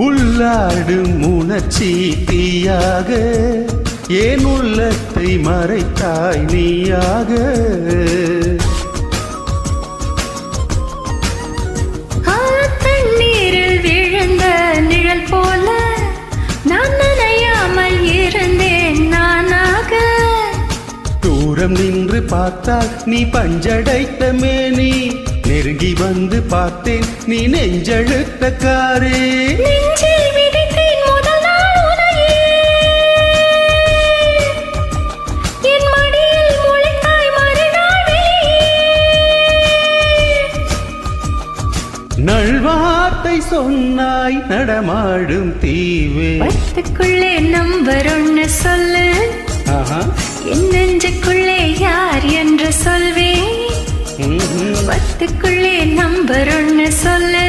உள்ளாடும் உணர்ச்சி தீயாக ஏன் உள்ளத்தை மறைத்தாய் நீயாக. தண்ணீரில் விழுந்த நிழல் போல நான் நனையாமல் இருந்தேன் நானாக. தூரம் நின்று பார்த்தால் நீ பஞ்சடைத்த மேனி, நெருங்கி வந்து பார்த்தேன் நீ நெஞ்செழுத்த காரே. நெஞ்சில் விதைத்தேன் முதல் நாள் உனையே, என் மடியில் முளைத்தாய் மறுநாள் வெளியே. நல்வார்த்தை சொன்னாய் நடமாடும் தீவே. பத்துக்குள்ளே நம்பர் ஒன்னு சொல்லு, என் நெஞ்சுக்குள்ளே யார் என்று சொல்வேன். பத்துக்குள்ளே நம்பர் ஒன்னு சொல்லு.